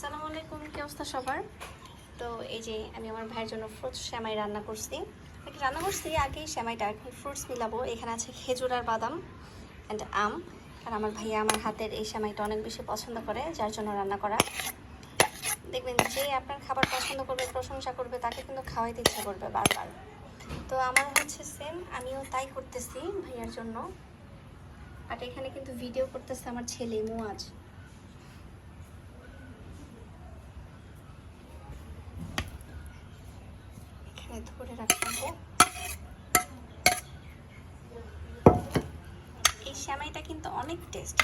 আসসালামু আলাইকুম, কি অবস্থা সবার? তো এই যে আমি আমার ভাইয়ের জন্য ফ্রুটস সেমাই রান্না করছি। আগেই সেমাইটা, এখন ফ্রুটস মিলাবো। এখানে আছে খেজুর আর বাদাম অ্যান্ড আম। আর আমার ভাইয়া আমার হাতের এই সেমাইটা অনেক বেশি পছন্দ করে, যার জন্য রান্না করা। দেখবেন যে আপনার খাবার পছন্দ করবে, প্রশংসা করবে, তাকে কিন্তু খাওয়াইতে ইচ্ছা করবে বারবার। তো আমার হচ্ছে সেম, আমিও তাই করতেছি ভাইয়ার জন্য। আর এখানে কিন্তু ভিডিও করতেছে আমার ছেলে মুয়াজ। ধরে রাখবো। এই সেমাইটা কিন্তু অনেক টেস্ট,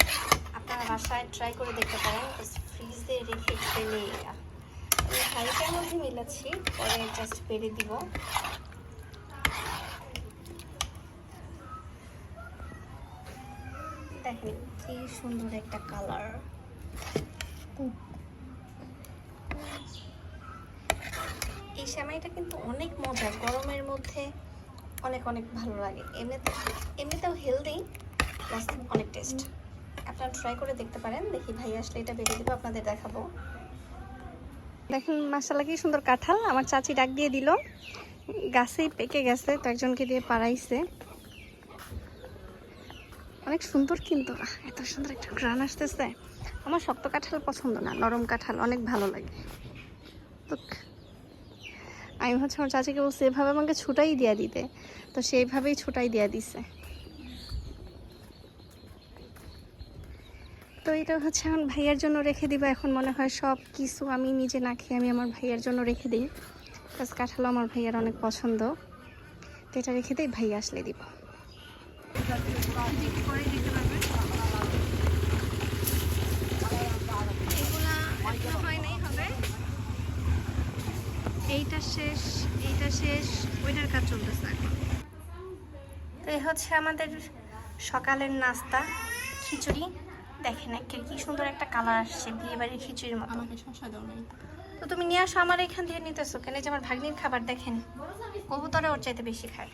আপনারা বাসায় ট্রাই করে দেখতে পারেন। ফ্রিজে রেখে খেলে আমি হালকার মধ্যে মিলাচ্ছি, পরে জাস্ট বেড়ে দিব। দেখেন কি সুন্দর একটা কালার। এই সেমাইটা কিন্তু অনেক মজা, গরমের মধ্যে অনেক অনেক ভালো লাগে। এমনিতেও হেলদি, প্লাস অনেক টেস্ট। আপনারা ট্রাই করে দেখতে পারেন। দেখি ভাই আসলে এটা বেড়ে দেবো, আপনাদের দেখাবো। দেখেন মাশাআল্লাহ কি সুন্দর কাঁঠাল। আমার চাচি ডাক দিয়ে দিল, গাছেই পেকে গেছে, তো একজনকে দিয়ে পাড়াইছে। অনেক সুন্দর, কিন্তু এত সুন্দর একটা ঘ্রাণ আসতেছে। আমার শক্ত কাঁঠাল পছন্দ না, নরম কাঁঠাল অনেক ভালো লাগে। তো আমি হচ্ছে আমার চাচিকে বলছি এভাবে আমাকে ছুটাই দিয়া দিতে, তো সেইভাবেই ছুটাই দিয়া দিছে। তো এটা হচ্ছে আমার ভাইয়ার জন্য রেখে দিব। এখন মনে হয় সব কিছু আমি নিজে না খেয়ে আমি আমার ভাইয়ার জন্য রেখে দিই, প্লাস কাঁঠালও আমার ভাইয়ার অনেক পছন্দ। তো এটা রেখে দিই, ভাইয়া আসলে দিব। এইটা শেষ, এইটা শেষ, ওইটার কাজ চলতেছে এখন। তো এই হচ্ছে আমাদের সকালের নাস্তা, খিচুড়ি। দেখেন একটা কি সুন্দর একটা কালার আসছে, বিয়ে বাড়ির খিচুড়ির মতো। আমাকে শসা দাও নাই, তো তুমি নিয়ে আসো, আমার এখান থেকে নিতেছো কেন? যে আমার ভাগ্নির খাবার দেখেন, কবুতরে ওর চাইতে বেশি খায়।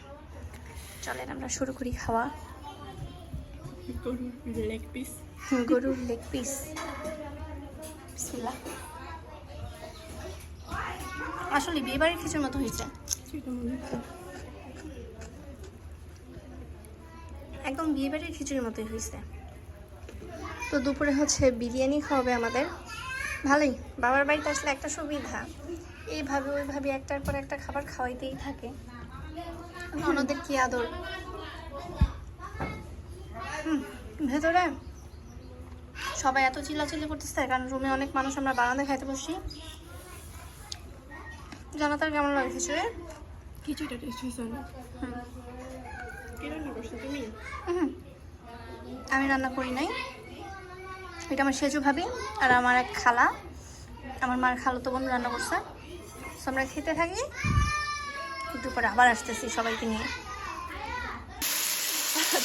চলেন আমরা শুরু করি খাওয়া। গরুর লেগ পিস, গরুর লেগ পিস। বিসমিল্লাহ। আসলে বিয়ে বাড়ির খিচুড়ির মতো হয়েছে, একদম বিয়ে বাড়ির খিচুড়ির মতোই হয়েছে। তো দুপুরে হচ্ছে বিরিয়ানি খাওয়াবে আমাদের। ভালোই, বাবার বাড়িতে আসলে একটা সুবিধা, এইভাবে ওইভাবে একটার পর একটা খাবার খাওয়াইতেই থাকে। ননদের কি আদর। ভেতরে সবাই এত চিল্লাচিল্লি করতেছে, কারণ রুমে অনেক মানুষ, আমরা বারান্দায় খাইতে বসছি। জানো তার কেমন লাগে খিচুড়ি? খিচুড়িটা টেস্ট হয়েছে না। কে রান্না করছো তুমি? আমি রান্না করি নাই, এটা আমার সেজু ভাবি আর আমার এক খালা, আমার মার খালাতো বোন রান্না করছে। তো আমরা খেতে থাকি, একটু পরে আবার আসতেছি সবাইকে নিয়ে।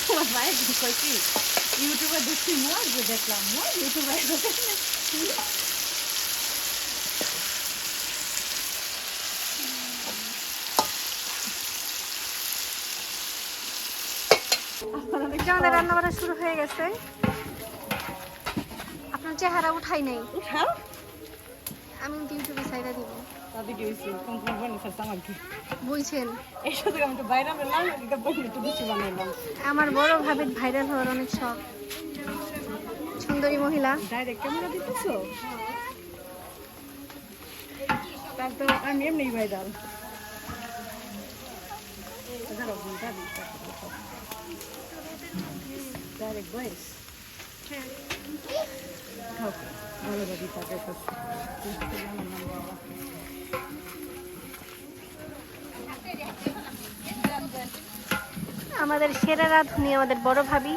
তোমার ভাইয়ের বিষয় কি ইউটিউবে দেখছি, যে দেখলাম ইউটিউবে আমাদের রান্না বান্না শুরু হয়ে গেছে। আপনার চেহারা উঠাই নাই, উঠাও, আমি ইউটিউবে সাইডা দিব। বুঝছেন, আমার বড় ভাবির ভাইরাল হওয়ার অনেক শখ। সুন্দরী মহিলা, ডাইরেক্ট ক্যামেরা দিতেছো, তারপর আমি এমনি ভাইরাল। ডাইরেক্ট ভয়েস ভালোভাবে থাকে। আমাদের সেরা রাঁধুনি আমাদের বড় ভাবি।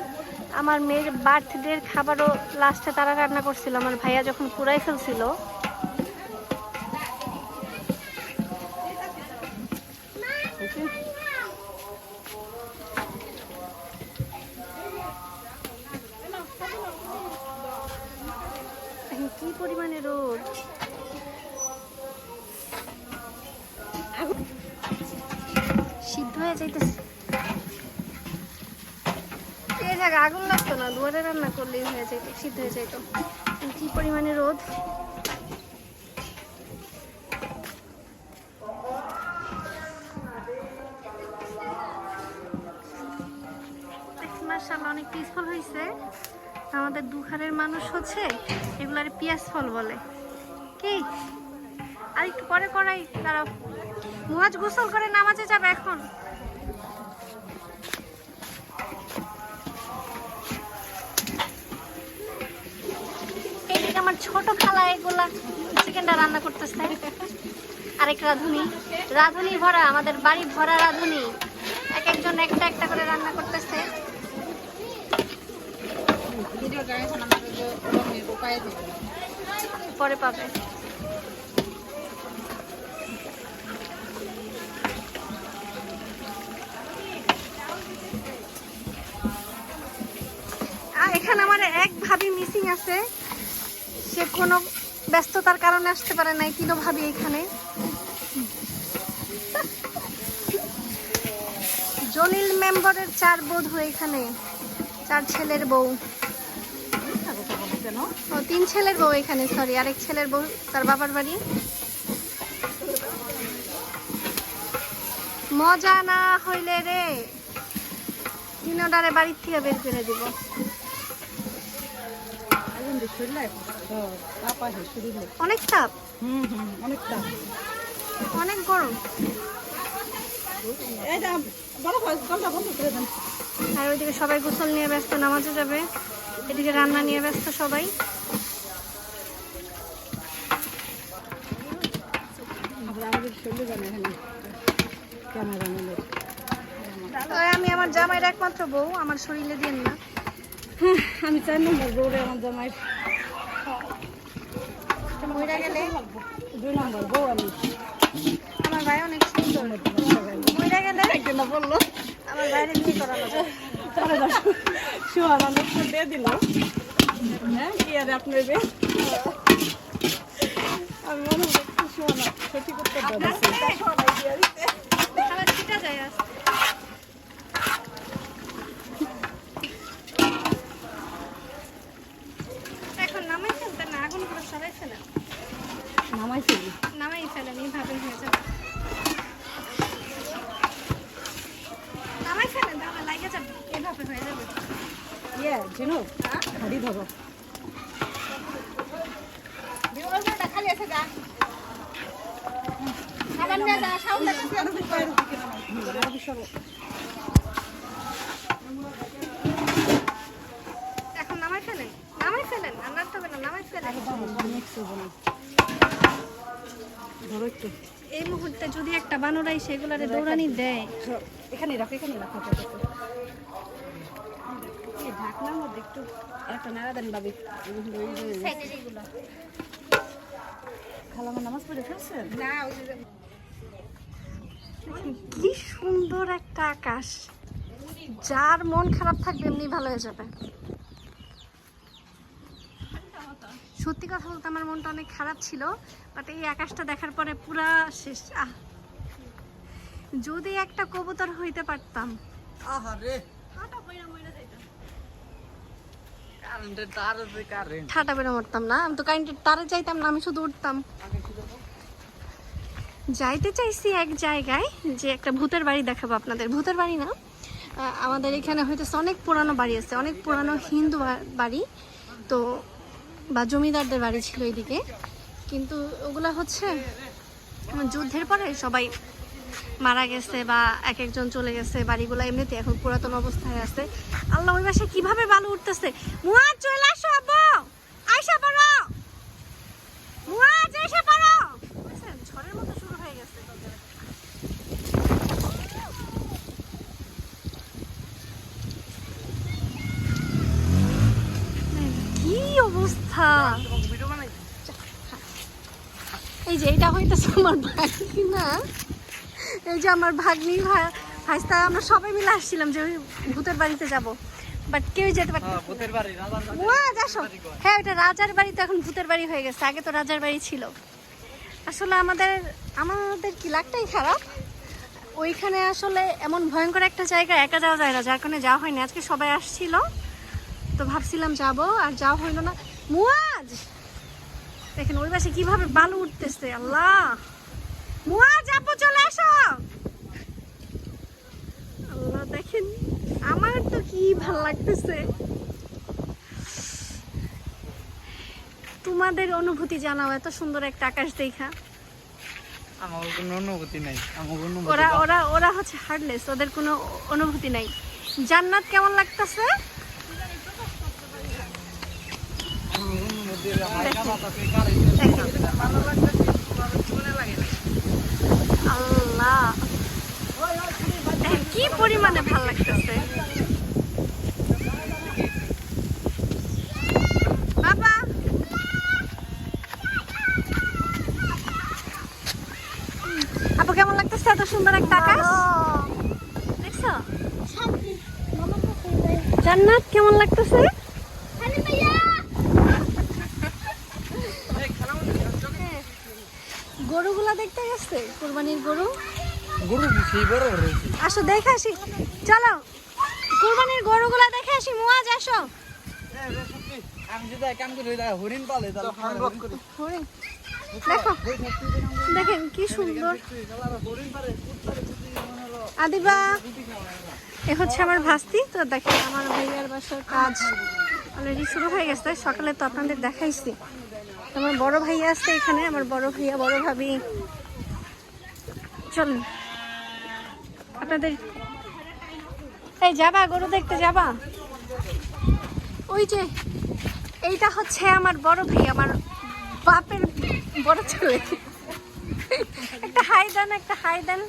আমার মেয়ের বার্থডের খাবারও লাস্টে তারা রান্না করছিল, আমার ভাইয়া যখন পুরাই ফেলছিল। কি পরিমাণে রোদ, সিদ্ধ হয়ে যাইতেছে। আগুন লাগতো না, দুয়ারে রান্না করলেই হয়ে যেত, সিদ্ধ হয়ে যেত। কি পরিমাণে রোদ। অনেক পিসফল হয়েছে। আমাদের দুখারের মানুষ হচ্ছে এগুলার পিয়াজ ফল বলে কি। আর একটু পরে করাই তারা মুয়াজ গোসল করে নামাজে যাবে এখন। এইদিকে আমার ছোট খালা এগুলা চিকেনটা রান্না করতেছে। আরেক রাঁধুনি, রাঁধুনি ভরা, আমাদের বাড়ি ভরা রাঁধুনি, এক একজন একটা একটা করে রান্না করতেছে। পরে পাবে। এখানে আমার এক ভাবি মিসিং আছে, সে কোনো ব্যস্ততার কারণে আসতে পারে নাই। তিনো ভাবি এখানে। জলিল মেম্বারের 4 বোধ হয় এখানে, 4 ছেলের বউ। ও 3 ছেলের বউ এখানে, সরি, আরেক ছেলের বউ তার বাবার বাড়ি। মজা না হইলে রে তিনোটারে বাড়ির থেকে বের করে দিব। অনেক তাপ, অনেক গরম। আর ওইদিকে সবাই গোসল নিয়ে ব্যস্ত, নামাজে যাবে। এদিকে রান্না নিয়ে ব্যস্ত সবাই। আমি আমার জামাইয়ের একমাত্র বউ, আমার শরীরে দিন না। আমি 4 নম্বর বউ রে, আমার জামাই মহিলা গেলে 2 নম্বর বউ আমি। আমার ভাই অনেক সুন্দর। মহিলা গেলে না বললো আমার বাইরে বিয়ে করানো যায়। সুহানা দিয়ে দিল। হ্যাঁ কি আর আপনার বে, আমি মনে করছি সুহানা সঠিক উত্তর ছিটা যায় আস্তে। এখন নামাই ফেলতে না, আগুন করে সবাই ফেলেন। নামাইছি নামাই ফেলেন, এইভাবে হয়ে যাবে। নামাই ফেলেন, তাহলে লাগে যাবে, এভাবে হয়ে যাবে। ইয়ে জিনু হাড়ি ধরো। খালি আছে যা, খাবার নিয়ে যা, সাউন্ড এখন নামাই ফেলেন, নামাই ফেলেন, আর নাড়তে হবে না, নামাই ফেলেন। ধরো একটু। এই মুহূর্তে যদি একটা বানরাই সেগুলারে দৌড়ানি দেয়, এখানে রাখো, এখানে রাখো। ঢাকনার মধ্যে একটু একটা নাড়া দেন ভাবি। খালামা নামাজ পড়ে ফেলছেন? না, কি সুন্দর একটা আকাশ, যার মন খারাপ থাকবে এমনি ভালো হয়ে যাবে। সত্যি কথা বলতে আমার মনটা অনেক খারাপ ছিল, বাট এই আকাশটা দেখার পরে পুরা শেষ। যদি একটা কবুতর হইতে পারতাম। ঠাটা বেড়ে মরতাম না, আমি তো কারেন্টের তারে যাইতাম না, আমি শুধু উঠতাম। যাইতে চাইছি এক জায়গায়, যে একটা ভূতের বাড়ি দেখাবো আপনাদের। ভূতের বাড়ি না, আমাদের এখানে হইতেছে অনেক পুরানো বাড়ি আছে, অনেক পুরানো হিন্দু বাড়ি তো, বা জমিদারদের বাড়ি ছিল এইদিকে। কিন্তু ওগুলা হচ্ছে যুদ্ধের পরে সবাই মারা গেছে বা এক একজন চলে গেছে। বাড়িগুলো এমনিতে এখন পুরাতন অবস্থায় আছে। আল্লাহ, ওই পাশে কিভাবে বালু উঠতেছে। মুয়াজ চলে আসো, আব্বু আয়শা পড়ো, মুয়াজ আয়শা পড়ো। ঝড়ের মতো শুরু হয়ে গেছে। কি অবস্থা। এই যে এটা হইতেছে আমার ভাগ্নি না, এই যে আমার ভাগ্নি ভাইস্তা, আমরা সবাই মিলে আসছিলাম যে ওই ভূতের বাড়িতে যাব, বাট কেউই যেতে পারত না। হ্যাঁ, ওইটা রাজার বাড়ি, তো এখন ভূতের বাড়ি হয়ে গেছে। আগে তো রাজার বাড়ি ছিল। আসলে আমাদের কি লাকটাই খারাপ। ওইখানে আসলে এমন ভয়ঙ্কর একটা জায়গা, একা যাওয়া যায় না, যার কারণে যাওয়া হয়নি। আজকে সবাই আসছিল তো ভাবছিলাম যাবো, আর যাওয়া হইলো না। মুয়াজ দেখেন ওই পাশে কিভাবে বালু উঠতেছে। আল্লাহ, মুয়াজ আপু চলে আসো। আল্লাহ, দেখেন আমার তো কি ভালো লাগতেছে। তোমাদের অনুভূতি জানাও এত সুন্দর একটা আকাশ দেখা। আমার কোনো অনুভূতি নাই, আমার কোনো ওরা ওরা ওরা হচ্ছে হার্ডলেস, ওদের কোনো অনুভূতি নাই। জান্নাত কেমন লাগতেছে? আল্লাহ দেখেন কি পরিমাণে ভালো লাগতেছে। বাবা আপু কেমন লাগতেছে এত সুন্দর একটা আকাশ দেখছো? জান্নাত কেমন লাগতেছে? গরুগুলা দেখতে গেছে, কুরবানির গরু। গরু সেই বড় রয়েছে। আসো দেখে আসি, চলো কুরবানির গরুগুলা দেখে আসি। মুয়াজ আসো। আমি যদি কাম করি হরিণ পালে তাহলে হরিণ দেখো, দেখেন কি সুন্দর। আদিবা এ হচ্ছে আমার ভাস্তি। তো দেখেন আমার ভাইয়ার বাসার কাজ অলরেডি শুরু হয়ে গেছে। সকালে তো আপনাদের দেখাইছি। আমার বড় ভাইয়া আসছে এখানে, আমার বড় ভাইয়া বড় ভাবি। চলুন আপনাদের, এই যাবা গরু দেখতে যাবা? ওই যে এইটা হচ্ছে আমার বড় ভাই, আমার বাপের বড় ছেলে। একটা হাই দেন, একটা হাই দেন।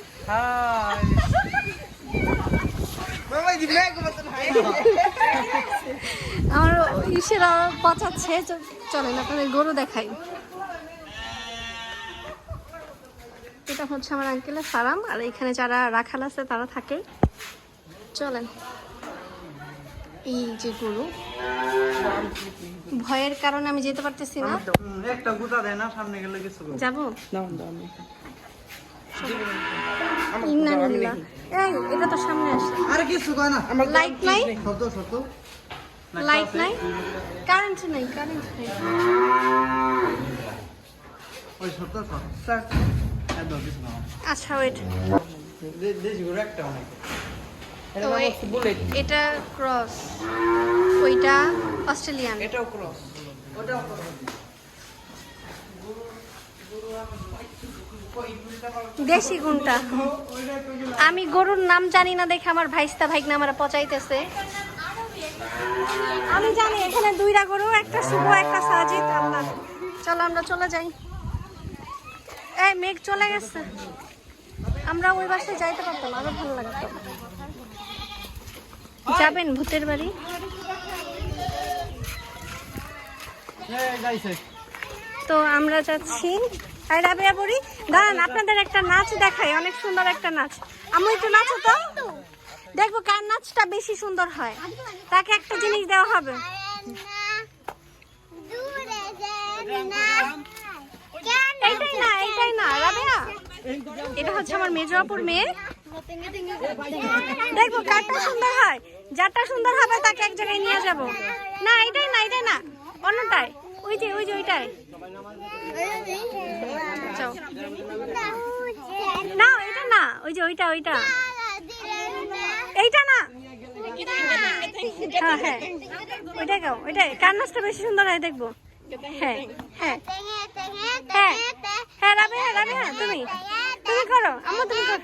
আমার ইসেরা পচাচ্ছে। চলেন আপনাদের গরু দেখাই। এটা হচ্ছে আমার আঙ্কেলের ফার্ম, আর এখানে যারা রাখাল আছে তারা থাকে। চলেন এই যে গরু, ভয়ের কারণে আমি যেতে পারতেছি না। একটা গুতা দেয় না, সামনে গেলে কিছু যাবো দাও দাও। ইন্নালিল্লাহ। এই এটা তো সামনে আসে। আরে কিছু কয় না, আমার লাইট নাই, শব্দ শব্দ লাইট নাই, কারেন্ট নাই, কারেন্ট নাই। ওই শব্দ স্যার দাও কিছু না। আচ্ছা ওয়েট, দেশি গরু একটা অনেক। তো এটা ক্রস, ওইটা অস্ট্রেলিয়ান। এটাও ক্রস, ওটাও ক্রস। দেশি কোনটা? আমি গরুর নাম জানি না দেখে আমার ভাইস্তা ভাইগনা আমার পচাইতেছে। আমি জানি এখানে দুইটা গরু, একটা শুভ একটা সাজিদ। আল্লাহ, চলো আমরা চলে যাই। এই মেঘ চলে গেছে, আমরা ওই বাসায় যাইতে পারতাম, আরো ভালো লাগতো। যাবেন ভূতের বাড়ি? তো আমরা যাচ্ছি। আর রাবেয়া বড়ি দাঁড়ান, আপনাদের একটা নাচ দেখাই, অনেক সুন্দর একটা নাচ। আমি একটু নাচো তো, দেখবো কার নাচটা বেশি সুন্দর হয়, তাকে একটা জিনিস দেওয়া হবে। এইটাই না, এইটাই না রাবেয়া, এটা হচ্ছে আমার মেজো আপুর মেয়ে। দেখবো কারটা সুন্দর হয়, যারটা সুন্দর হবে তাকে এক জায়গায় নিয়ে যাব। না এটাই না, এটাই না, অন্যটাই। ওই যে ওই যে ওইটাই। না এটা না, ওই যে ওইটা, ওইটা এইটা না। হ্যাঁ হ্যাঁ ওইটাই গাও, ওইটাই। কার নাচটা বেশি সুন্দর হয় দেখবো। হ্যাঁ হ্যাঁ হ্যাঁ হ্যাঁ রাবেয়া, রাবেয়া তুমি তুমি করো, আম্মু তুমি করো।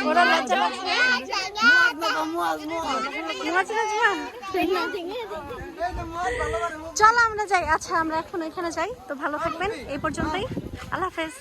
ওরা লজ্জা লাগছে। চলো আমরা যাই। আচ্ছা আমরা এখন এখানে যাই। তো ভালো থাকবেন, এই পর্যন্তই। আল্লাহ হাফেজ।